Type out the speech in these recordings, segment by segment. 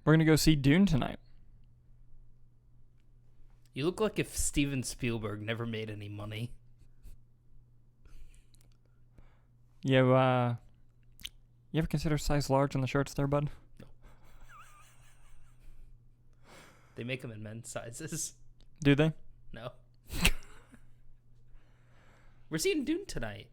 We're going to go see Dune tonight. You look like if Steven Spielberg never made any money. You ever consider size large on the shirts there, bud? No. They make them in men's sizes. Do they? No. We're seeing Dune tonight.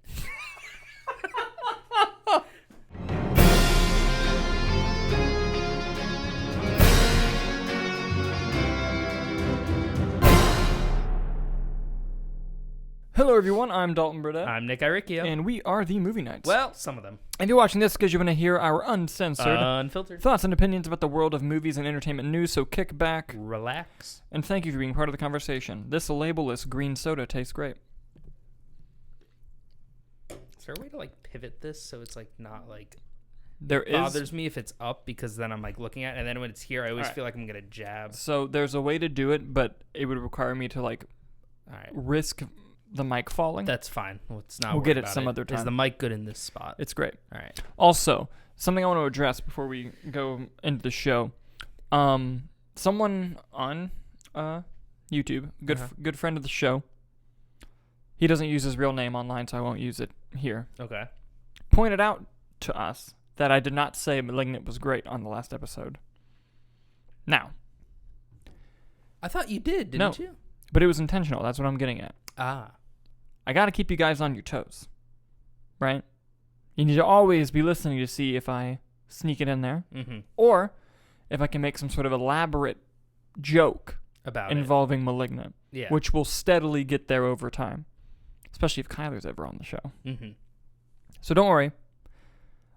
Hello, everyone. I'm Dalton Burdett. I'm Nick Iricchio. And we are the Movie Nights. Well, some of them. If you're watching this because you want to hear our uncensored, Unfiltered thoughts and opinions about the world of movies and entertainment news, so kick back, relax, and thank you for being part of the conversation. This label-less green soda tastes great. Is there a way to like pivot this so it's like not like there is bothers me if it's up, because then I'm like looking at it, and then when it's here I always feel like I'm gonna jab. So there's a way to do it, but it would require me to like risk the mic falling. That's fine. We'll get it some other time. Is the mic good in this spot? It's great. All right. Also, something I want to address before we go into the show. Someone on YouTube, good friend of the show. He doesn't use his real name online, so I won't use it here. Okay. Pointed out to us that I did not say Malignant was great on the last episode. Now, I thought you did, didn't you? But it was intentional. That's what I'm getting at. I got to keep you guys on your toes, right? You need to always be listening to see if I sneak it in there, or if I can make some sort of elaborate joke about involving Malignant, which will steadily get there over time, especially if Kyler's ever on the show. So don't worry.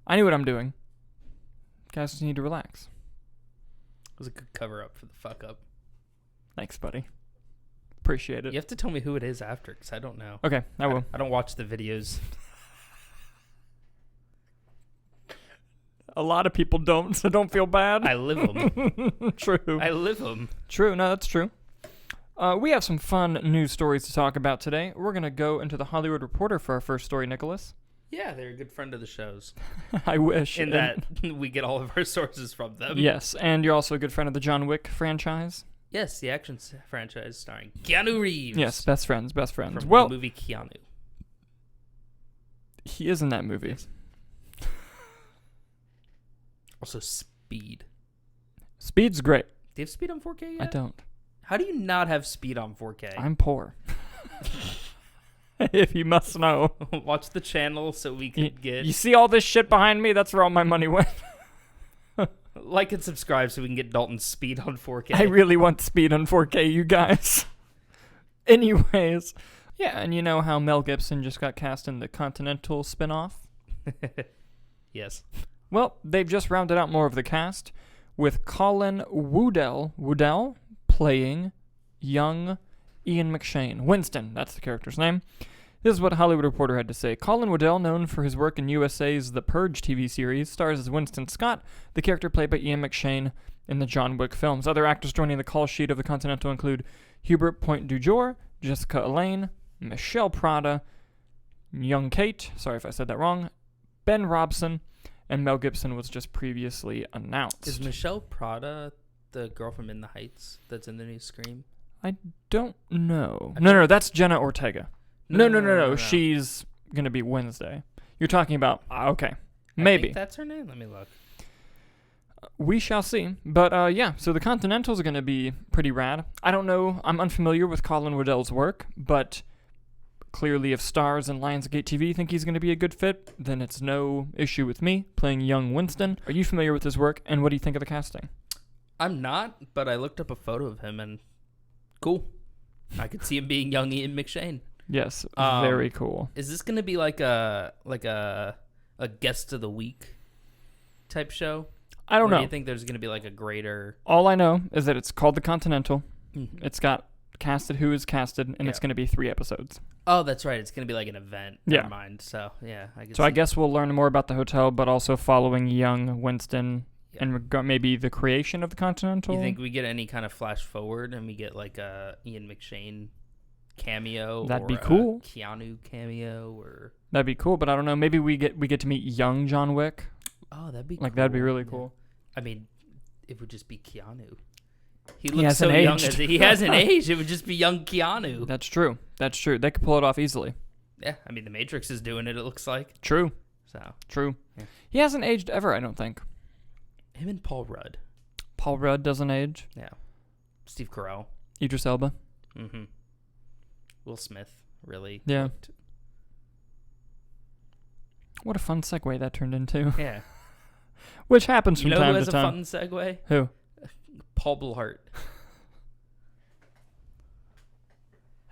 I knew what I'm doing. You guys just need to relax. It was a good cover-up for the fuck-up. Thanks, buddy. Appreciate it. You have to tell me who it is after, because I don't know. Okay, I will. I don't watch the videos. A lot of people don't, so don't feel bad. I live them. True. I live them. True. No, that's true. We have some fun news stories to talk about today. We're going to go into the Hollywood Reporter for our first story, Nicholas. Yeah, they're a good friend of the show's. I wish. In that we get all of our sources from them. Yes, and you're also a good friend of the John Wick franchise. Yes, the action franchise starring Keanu Reeves. Yes, best friends. From the movie Keanu. He is in that movie. Yes. Also, Speed. Speed's great. Do you have Speed on 4K yet? I don't. How do you not have Speed on 4K? I'm poor. If you must know. Watch the channel so we can get... You see all this shit behind me? That's where all my money went. Like and subscribe so we can get Dalton's Speed on 4K. I really want Speed on 4K, you guys. Anyways. Yeah, and you know how Mel Gibson just got cast in the Continental spinoff? Yes. Well, they've just rounded out more of the cast, with Colin Woodell playing young Ian McShane. Winston, that's the character's name. This is what Hollywood Reporter had to say. Colin Woodell, known for his work in USA's The Purge TV series, stars as Winston Scott, the character played by Ian McShane in the John Wick films. Other actors joining the call sheet of the Continental include Hubert Point-Dujour, Jessica Elaine, Michelle Prada, Young Kate, sorry if I said that wrong, Ben Robson, and Mel Gibson was just previously announced. Is Michelle Prada the girl from In the Heights that's in the new Scream? I don't know. No, that's Jenna Ortega. No. She's going to be Wednesday. You're talking about... Okay. Maybe. I think that's her name. Let me look. We shall see. But, yeah. So the Continentals are going to be pretty rad. I don't know. I'm unfamiliar with Colin Woodell's work. But clearly if Stars and Lionsgate TV think he's going to be a good fit, then it's no issue with me playing young Winston. Are you familiar with his work? And what do you think of the casting? I'm not, but I looked up a photo of him and... Cool. I could see him being young Ian McShane. Yes, very cool. Is this going to be like a guest of the week type show? I don't know. Do you think there's going to be like a greater... All I know is that it's called The Continental. It's got casted who is casted, and it's going to be 3 episodes. Oh, that's right. It's going to be like an event. Never mind. So, yeah. I guess we'll learn more about the hotel, but also following young Winston... Yeah. And maybe the creation of the Continental? You think we get any kind of flash forward and we get like a Ian McShane cameo? That'd be cool. Keanu cameo or... That'd be cool, but I don't know. Maybe we get to meet young John Wick. Oh, that'd be cool. Like, that'd be really cool. I mean, it would just be Keanu. He looks so young. He hasn't aged. It would just be young Keanu. That's true. That's true. They could pull it off easily. Yeah, I mean, The Matrix is doing it, it looks like. True. So True. Yeah. He hasn't aged ever, I don't think. Him and Paul Rudd. Paul Rudd doesn't age. Yeah. Steve Carell. Idris Elba. Mm-hmm. Will Smith, really. Yeah. looked- What a fun segue that turned into. Yeah. Which happens You from know time who has to a time. fun segue? Who? Paul Blart.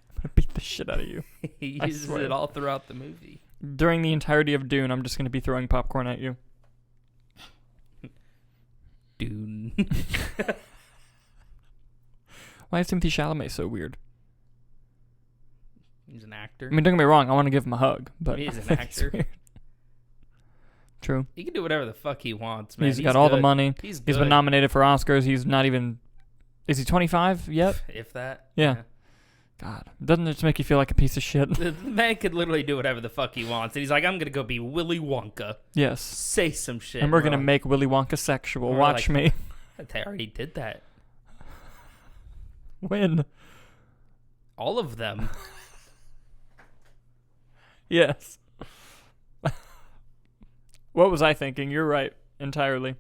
I'm going to beat the shit out of you. He I uses swear. it all throughout the movie. During the entirety of Dune, I'm just going to be throwing popcorn at you. Dune. Why is Timothy Chalamet so weird? He's an actor. I mean, don't get me wrong. I want to give him a hug, but He is I an think actor. weird. True. He can do whatever the fuck he wants, man. He's got all the good. money. He's good. He's been nominated for Oscars. He's not even... Is he 25 yet? If that. Yeah. God. Doesn't it just make you feel like a piece of shit? The man could literally do whatever the fuck he wants. And he's like, I'm going to go be Willy Wonka. Yes. Say some shit. And we're going to make Willy Wonka sexual. we're Watch like- me. They already did that. When? All of them. Yes. What was I thinking? You're right. Entirely.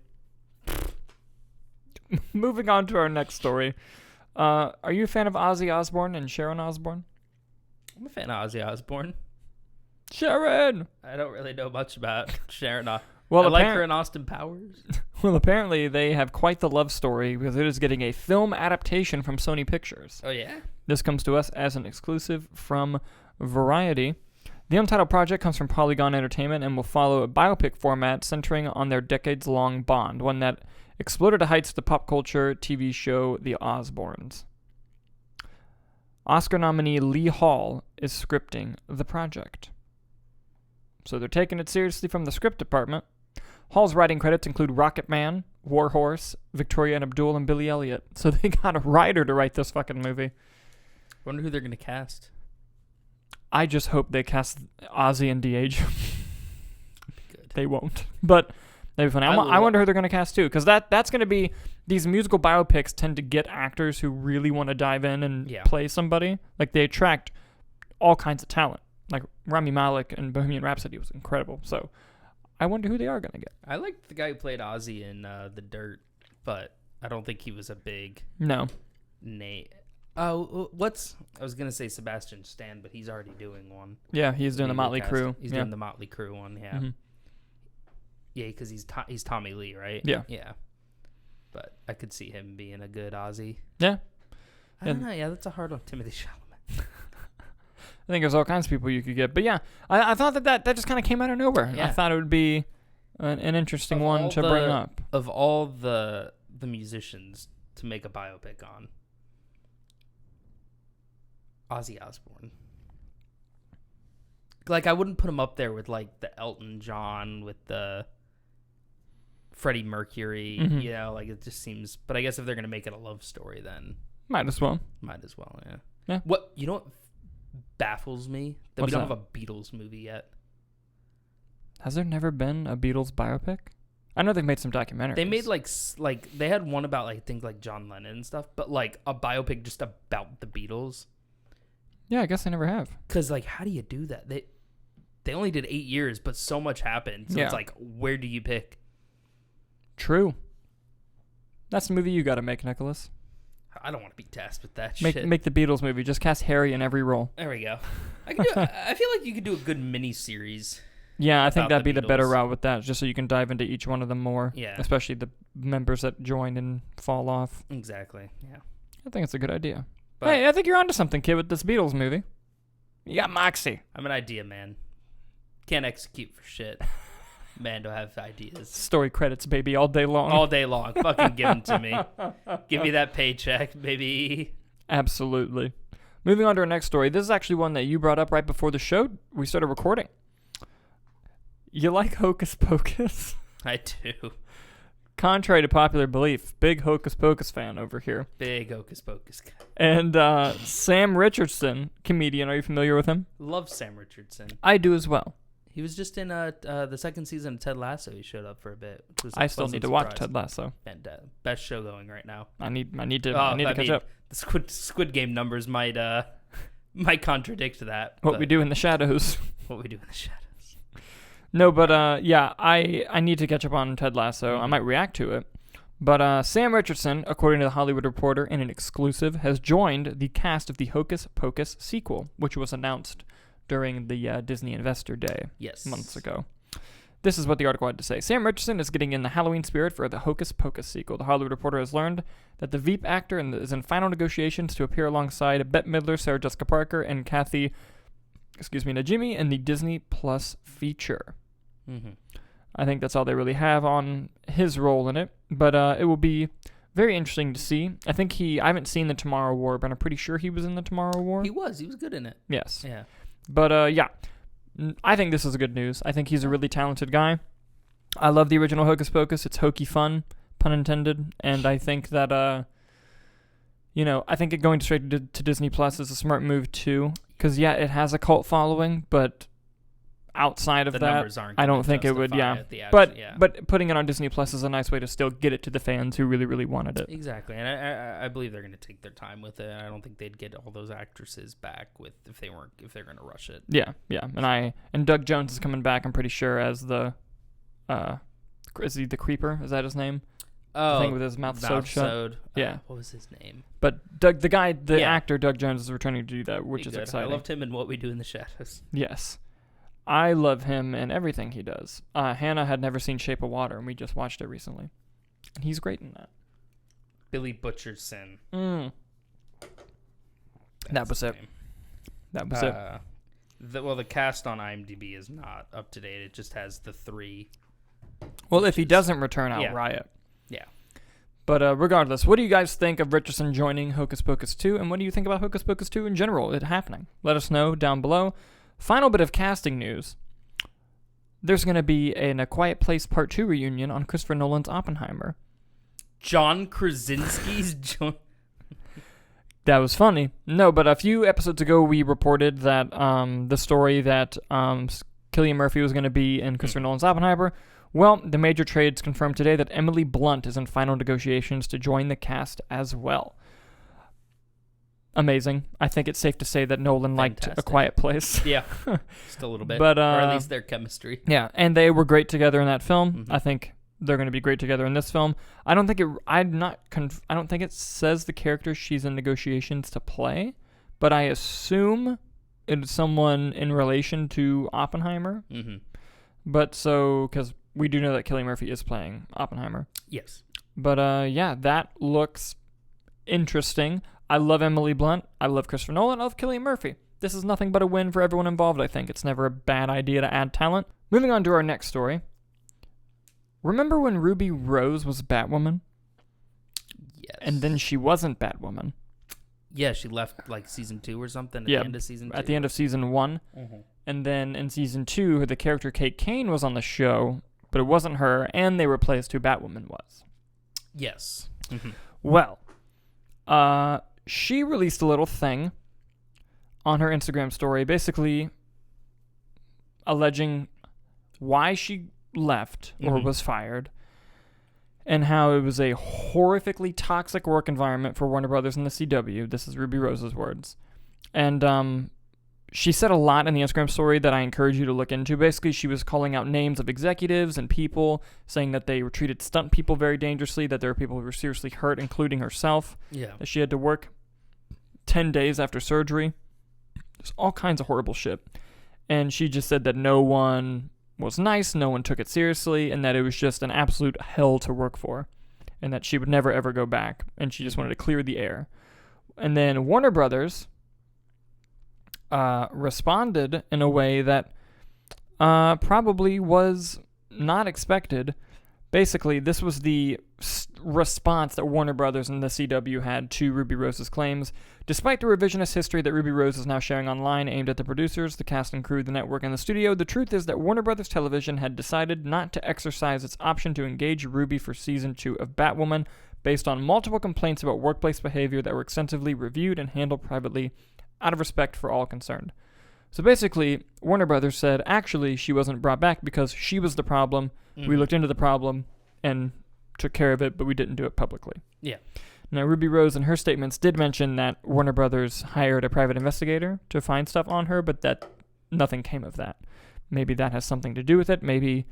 Moving on to our next story. Are you a fan of Ozzy Osbourne and Sharon Osbourne? I'm a fan of Ozzy Osbourne. Sharon! I don't really know much about Sharon. Well, I like her in Austin Powers. Well, apparently they have quite the love story because it is getting a film adaptation from Sony Pictures. Oh, yeah? This comes to us as an exclusive from Variety. The untitled project comes from Polygon Entertainment and will follow a biopic format centering on their decades-long bond, one that exploded to heights of the pop culture TV show The Osbournes. Oscar nominee Lee Hall is scripting the project. So they're taking it seriously from the script department. Hall's writing credits include Rocket Man, Warhorse, Victoria and Abdul, and Billy Elliot. So they got a writer to write this fucking movie. Wonder who they're going to cast. I just hope they cast Ozzy and DH. Good. They won't. But that'd be funny. I wonder who they're going to cast too. Because that's going to be... These musical biopics tend to get actors who really want to dive in and play somebody. Like, they attract all kinds of talent. Like, Rami Malek in Bohemian Rhapsody was incredible. So, I wonder who they are going to get. I liked the guy who played Ozzy in The Dirt, but I don't think he was a big No. name. Oh, I was going to say Sebastian Stan, but he's already doing one. Yeah, he's doing the Motley Crue. He's doing the Motley Crue one, yeah. Mm-hmm. Yeah, because he's Tommy Lee, right? Yeah. Yeah. But I could see him being a good Ozzy. Yeah. I don't know. Yeah, that's a hard one. Timothy Chalamet. I think there's all kinds of people you could get. But yeah, I thought that just kind of came out of nowhere. Yeah. I thought it would be an interesting one to bring up. Of all the musicians to make a biopic on, Ozzy Osbourne. Like, I wouldn't put him up there with, like, the Elton John, with the Freddie Mercury, Mhm. you know, like, it just seems... But I guess if they're going to make it a love story, then... Might as well. Might as well, yeah. Yeah. What, you know what baffles me? That What's we don't that? have a Beatles movie yet. Has there never been a Beatles biopic? I know they've made some documentaries. They made, like, they had one about, like, I think, like, John Lennon and stuff, but, like, a biopic just about the Beatles. Yeah, I guess they never have. Because, like, how do you do that? They only did 8 years, but so much happened. So Yeah. it's like, where do you pick? True. That's the movie you got to make, Nicholas. I don't want to be tasked with that Make shit. make the Beatles movie. Just cast Harry in every role. There we go. I feel like you could do a good mini-series. Yeah, I think About that'd the be the better Beatles. route with that, just so you can dive into each one of them more. Yeah. Especially the members that join and fall off. Exactly, yeah. I think it's a good idea. But Hey, I think you're onto something, kid, with this Beatles movie. You got moxie. I'm an idea man. Can't execute for shit. Man, don't have ideas. Story credits, baby, all day long. All day long. Fucking give them to me. Give me that paycheck, baby. Absolutely. Moving on to our next story. This is actually one that you brought up right before the show we started recording. You like Hocus Pocus? I do. Contrary to popular belief, big Hocus Pocus fan over here. Big Hocus Pocus guy. And Sam Richardson, comedian, are you familiar with him? Love Sam Richardson. I do as well. He was just in the second season of Ted Lasso. He showed up for a bit. Which was a I still need to pleasant watch surprise. Ted Lasso. And best show going right now. I need to catch up. The Squid Game numbers might contradict that. What we do in the shadows. What we do in the shadows. No, but yeah, I need to catch up on Ted Lasso. I might react to it. But Sam Richardson, according to The Hollywood Reporter in an exclusive, has joined the cast of the Hocus Pocus sequel, which was announced during the Disney Investor Day months ago. This is what the article had to say. Sam Richardson is getting in the Halloween spirit for the Hocus Pocus sequel. The Hollywood Reporter has learned that the Veep actor is in final negotiations to appear alongside Bette Midler, Sarah Jessica Parker, and Kathy Najimy in the Disney Plus feature. Mm-hmm. I think that's all they really have on his role in it, but it will be very interesting to see. I haven't seen the Tomorrow War, but I'm pretty sure he was in the Tomorrow War. He was good in it. Yes. Yeah. But yeah, I think this is good news. I think he's a really talented guy. I love the original Hocus Pocus. It's hokey fun, pun intended, and I think that I think it going straight to Disney Plus is a smart move too, because yeah, it has a cult following, but outside of that, I don't think it would. Yeah, but putting it on Disney Plus is a nice way to still get it to the fans who really, really wanted it. Exactly, and I believe they're going to take their time with it. I don't think they'd get all those actresses back if they're going to rush it. Yeah, and Doug Jones is coming back. I'm pretty sure as the is he the Creeper? Is that his name? Oh, the thing with his mouth sewed shut. Yeah. What was his name? But actor Doug Jones is returning to do that, which is exciting. I loved him in What We Do in the Shadows. Yes. I love him in everything he does. Hannah had never seen Shape of Water, and we just watched it recently. And he's great in that. Billy Butcherson. That was it. The cast on IMDb is not up to date. It just has the 3. Well, if he doesn't return, I'll riot. Yeah. But regardless, what do you guys think of Richardson joining Hocus Pocus 2, and what do you think about Hocus Pocus 2 in general, it happening? Let us know down below. Final bit of casting news. There's going to be A Quiet Place Part 2 reunion on Christopher Nolan's Oppenheimer. John Krasinski's John. That was funny. No, but a few episodes ago we reported that the story that Cillian Murphy was going to be in Christopher Nolan's Oppenheimer. Well, the major trades confirmed today that Emily Blunt is in final negotiations to join the cast as well. Amazing. I think it's safe to say that Nolan liked A Quiet Place. Yeah, just a little bit. But, or at least their chemistry. Yeah, and they were great together in that film. Mm-hmm. I think they're going to be great together in this film. I don't think it says the character she's in negotiations to play, but I assume it's someone in relation to Oppenheimer. Mm-hmm. But because we do know that Cillian Murphy is playing Oppenheimer. Yes. But yeah, that looks interesting. I love Emily Blunt. I love Christopher Nolan. I love Cillian Murphy. This is nothing but a win for everyone involved, I think. It's never a bad idea to add talent. Moving on to our next story. Remember when Ruby Rose was Batwoman? Yes. And then she wasn't Batwoman. Yeah, she left like season 2 or something at the end of season 2. At the end of season 1. Mm-hmm. And then in season 2, the character Kate Kane was on the show, but it wasn't her, and they replaced who Batwoman was. Yes. Mm-hmm. Well, she released a little thing on her Instagram story, basically alleging why she left or was fired, and how it was a horrifically toxic work environment for Warner Brothers and the CW. This is Ruby Rose's words. And she said a lot in the Instagram story that I encourage you to look into. Basically, she was calling out names of executives and people, saying that they treated stunt people very dangerously, that there were people who were seriously hurt, including herself, that she had to work 10 days after surgery. There's all kinds of horrible shit. And she just said that no one was nice, no one took it seriously, and that it was just an absolute hell to work for, and that she would never, ever go back, and she just wanted to clear the air. And then Warner Brothers responded in a way that probably was not expected. Basically, this was the response that Warner Brothers and the CW had to Ruby Rose's claims. Despite the revisionist history that Ruby Rose is now sharing online aimed at the producers, the cast and crew, the network, and the studio, the truth is that Warner Brothers Television had decided not to exercise its option to engage Ruby for Season 2 of Batwoman based on multiple complaints about workplace behavior that were extensively reviewed and handled privately out of respect for all concerned. So basically, Warner Brothers said, actually, she wasn't brought back because she was the problem. We looked into the problem and took care of it, but we didn't do it publicly. Yeah. Now, Ruby Rose in her statements did mention that Warner Brothers hired a private investigator to find stuff on her, but that nothing came of that. Maybe that has something to do with it. Maybe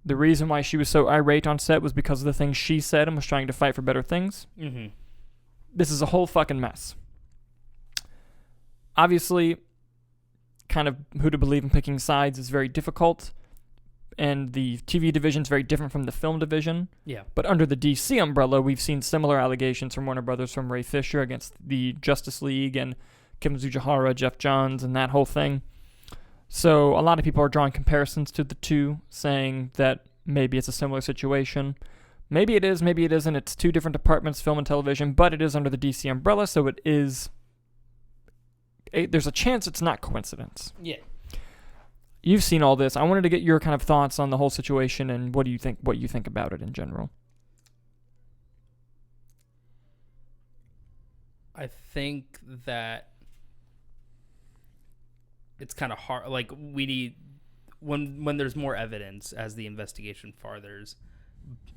the reason why she was so irate on set was because of the things she said and was trying to fight for better things. Mm-hmm. This is a whole fucking mess. Obviously, kind of who to believe in picking sides is very difficult, and the TV division is very different from the film division. Yeah. But under the DC umbrella, we've seen similar allegations from Warner Brothers, from Ray Fisher against the Justice League and Kim Sujihara, Jeff Johns, and that whole thing. So a lot of people are drawing comparisons to the two, saying that maybe it's a similar situation. Maybe it is, maybe it isn't. It's two different departments, film and television, but it is under the DC umbrella, so it is... there's a chance it's not coincidence. Yeah. You've seen all this. I wanted to get your kind of thoughts on the whole situation and what you think about it in general. I think that it's kind of hard. Like, we need, when there's more evidence as the investigation farthers,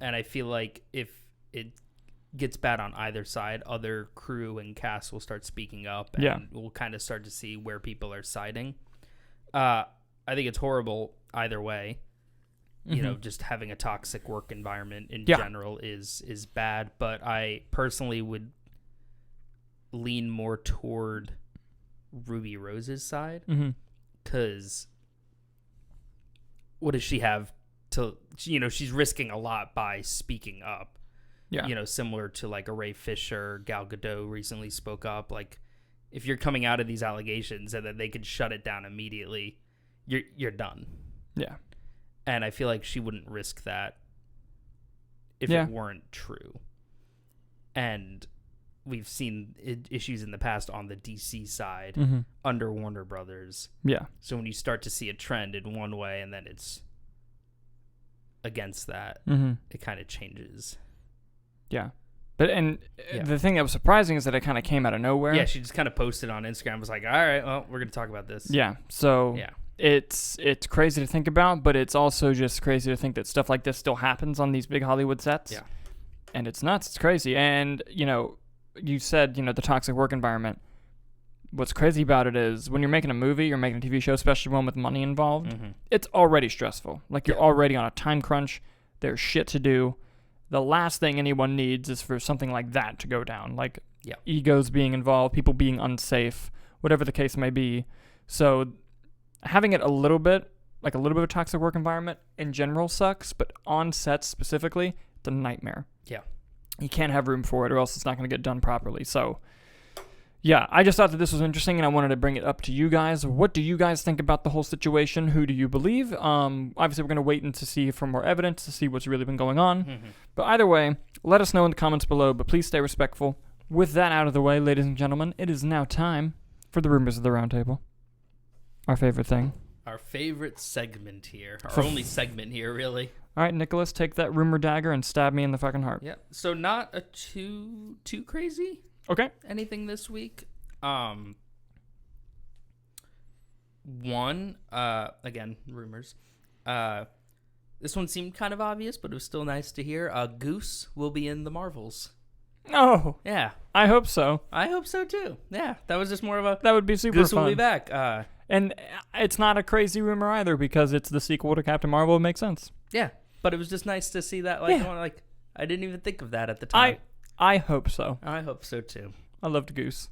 and I feel like if it gets bad on either side, other crew and cast will start speaking up, and we'll kind of start to see where people are siding. I think it's horrible either way. You know, just having a toxic work environment in general is bad, but I personally would lean more toward Ruby Rose's side, because what does she have to, she's risking a lot by speaking up. Yeah. Similar to like a Ray Fisher, Gal Gadot recently spoke up. Like, if you're coming out of these allegations and then they could shut it down immediately, you're done. Yeah. And I feel like she wouldn't risk that if it weren't true. And we've seen issues in the past on the DC side under Warner Brothers. Yeah. So when you start to see a trend in one way and then it's against that, it kind of changes. Yeah. But the thing that was surprising is that it kind of came out of nowhere. Yeah, she just kind of posted on Instagram, was like, all right, well, we're going to talk about this. Yeah. So it's crazy to think about, but it's also just crazy to think that stuff like this still happens on these big Hollywood sets. Yeah. And it's nuts. It's crazy. And, you said, the toxic work environment. What's crazy about it is when you're making a movie, you're making a TV show, especially one with money involved, it's already stressful. Like, you're already on a time crunch. There's shit to do. The last thing anyone needs is for something like that to go down. Like, egos being involved, people being unsafe, whatever the case may be. So having it a little bit of a toxic work environment in general sucks, but on sets specifically, it's a nightmare. Yeah. You can't have room for it or else it's not going to get done properly. So, yeah, I just thought that this was interesting and I wanted to bring it up to you guys. What do you guys think about the whole situation? Who do you believe? Obviously, we're going to wait and to see for more evidence to see what's really been going on. But either way, let us know in the comments below, but please stay respectful. With that out of the way, ladies and gentlemen, it is now time for the Rumors of the Roundtable. Our favorite thing. Our favorite segment here. Our only segment here, really. All right, Nicholas, take that rumor dagger and stab me in the fucking heart. Yeah. So not a too crazy. Okay. Anything this week? One, again, rumors. This one seemed kind of obvious, but it was still nice to hear. Goose will be in the Marvels. Oh. Yeah. I hope so. I hope so, too. Yeah. That was just more of a... That would be super fun. Goose will be back. And it's not a crazy rumor either because it's the sequel to Captain Marvel. It makes sense. Yeah. But it was just nice to see that. I didn't even think of that at the time. I hope so. I hope so, too. I loved Goose.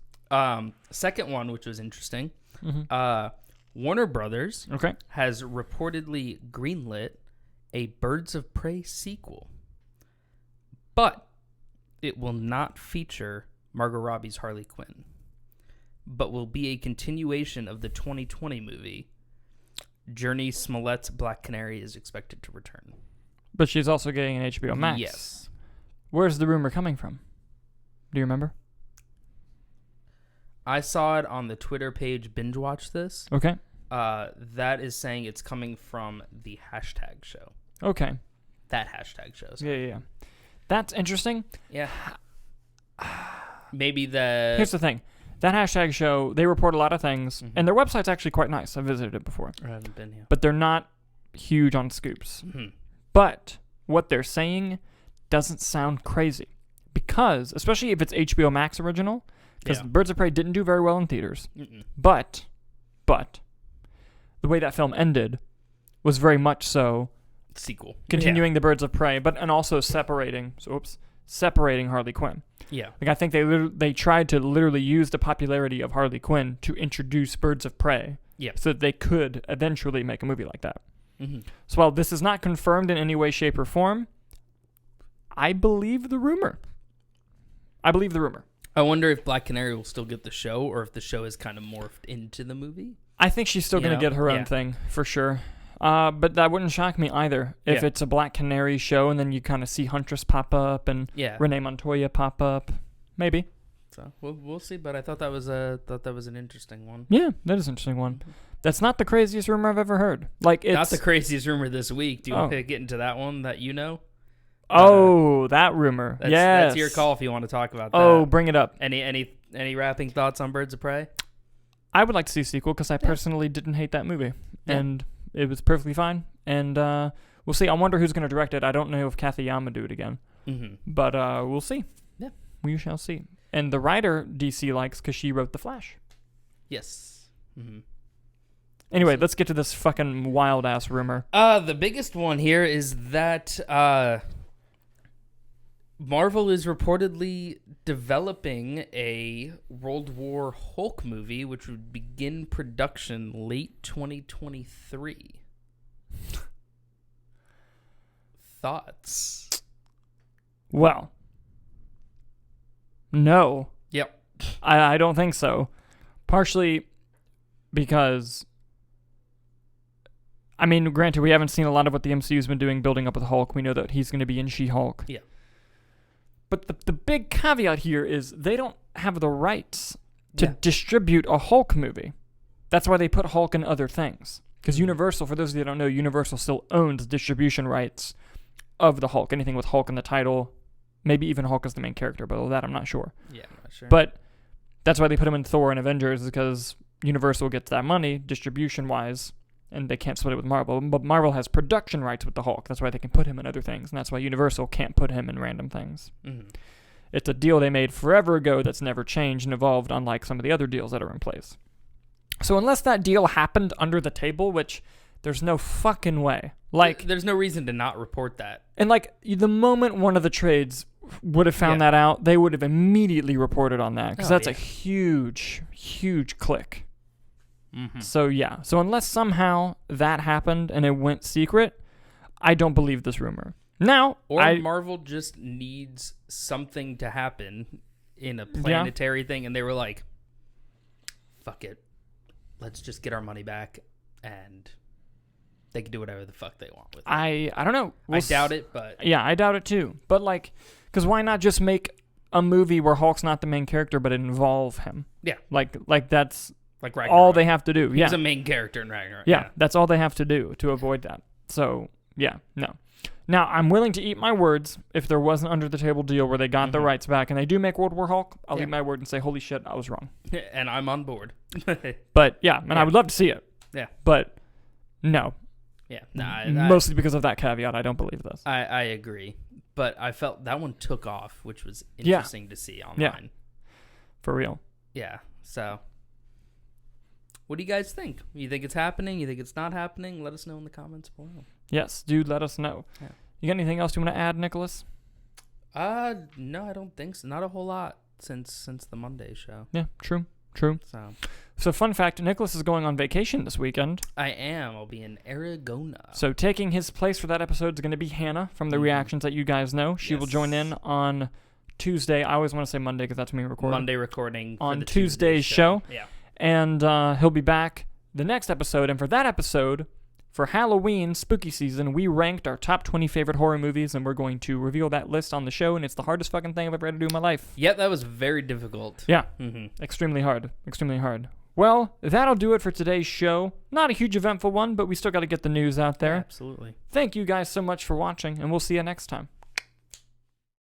Second one, which was interesting. Warner Brothers has reportedly greenlit a Birds of Prey sequel. But it will not feature Margot Robbie's Harley Quinn, but will be a continuation of the 2020 movie. Journey Smollett's Black Canary is expected to return. But she's also getting an HBO Max. Yes. Where's the rumor coming from? Do you remember? I saw it on the Twitter page Binge Watch This. Okay. That is saying it's coming from the hashtag show. Okay. That hashtag show. Yeah. That's interesting. Yeah. Maybe Here's the thing. That hashtag show, they report a lot of things, Mm-hmm. and their website's actually quite nice. I visited it before. I haven't been here. But they're not huge on scoops. Mm-hmm. But what they're saying doesn't sound crazy. Because, especially if it's HBO Max original, because Birds of Prey didn't do very well in theaters. Mm-mm. But, the way that film ended was very much so sequel. Continuing the Birds of Prey, and also separating Harley Quinn. Yeah. Like I think they tried to literally use the popularity of Harley Quinn to introduce Birds of Prey. Yeah. So that they could eventually make a movie like that. Mm-hmm. So while this is not confirmed in any way, shape, or form, I believe the rumor. I wonder if Black Canary will still get the show, or if the show is kind of morphed into the movie. I think she's still going to get her own thing, for sure. But that wouldn't shock me either. If it's a Black Canary show and then you kind of see Huntress pop up and Renee Montoya pop up. Maybe. So we'll see, but I thought that was an interesting one. Yeah, that is an interesting one. That's not the craziest rumor I've ever heard. Like it's not the craziest rumor this week. Do you want to get into that one that you know? That rumor. Yes. That's your call if you want to talk about that. Oh, bring it up. Any wrapping thoughts on Birds of Prey? I would like to see a sequel because I personally didn't hate that movie. Yeah. And it was perfectly fine. And we'll see. I wonder who's going to direct it. I don't know if Kathy Yama do it again. Mm-hmm. But we'll see. Yeah. We shall see. And the writer DC likes because she wrote The Flash. Yes. Mm-hmm. Anyway, let's get to this fucking wild-ass rumor. The biggest one here is that Marvel is reportedly developing a World War Hulk movie, which would begin production late 2023. Thoughts? Well, no. Yep. I don't think so. Partially because, I mean, granted, we haven't seen a lot of what the MCU's been doing building up with Hulk. We know that he's going to be in She-Hulk. Yeah. But the big caveat here is they don't have the rights to distribute a Hulk movie. That's why they put Hulk in other things. Because Universal, for those of you that don't know, Universal still owns distribution rights of the Hulk. Anything with Hulk in the title, maybe even Hulk as the main character, but of that I'm not sure. Yeah, I'm not sure. But that's why they put him in Thor and Avengers, because Universal gets that money distribution-wise, and they can't split it with Marvel. But Marvel has production rights with the Hulk. That's why they can put him in other things, and that's why Universal can't put him in random things. Mm-hmm. It's a deal they made forever ago that's never changed and evolved, unlike some of the other deals that are in place. So unless that deal happened under the table, which there's no fucking way. Like, there's no reason to not report that. And like the moment one of the trades would have found that out, they would have immediately reported on that, because that's a huge, huge click. Mm-hmm. So unless somehow that happened and it went secret, I don't believe this rumor. Now, Marvel just needs something to happen in a planetary thing, and they were like, fuck it. Let's just get our money back, and they can do whatever the fuck they want with it. I don't know. I doubt it, but... Yeah, I doubt it too. But, like, because why not just make a movie where Hulk's not the main character, but involve him? Yeah. Like that's like Ragnarok. All they have to do. He's a main character in Ragnarok. Yeah, that's all they have to do to avoid that. So, no. Now, I'm willing to eat my words if there was an under-the-table deal where they got the rights back and they do make World War Hulk. I'll eat my word and say, holy shit, I was wrong. And I'm on board. But, I would love to see it. Yeah. But, no. Yeah. Mostly because of that caveat, I don't believe this. I agree. But I felt that one took off, which was interesting to see online. Yeah. For real. Yeah. So, what do you guys think? You think it's happening? You think it's not happening? Let us know in the comments below. Yes, dude, let us know. Yeah. You got anything else you want to add, Nicholas? No, I don't think so. Not a whole lot since the Monday show. Yeah, true. So fun fact, Nicholas is going on vacation this weekend. I am. I'll be in Arizona. So taking his place for that episode is going to be Hannah from the reactions that you guys know. She will join in on Tuesday. I always want to say Monday because that's me recording. Monday recording on Tuesday's show. Yeah. And he'll be back the next episode. And for that episode, for Halloween spooky season, we ranked our top 20 favorite horror movies, and we're going to reveal that list on the show, and it's the hardest fucking thing I've ever had to do in my life. Yep, that was very difficult. Yeah, extremely hard. Well, that'll do it for today's show. Not a huge eventful one, but we still got to get the news out there. Yeah, absolutely. Thank you guys so much for watching, and we'll see you next time.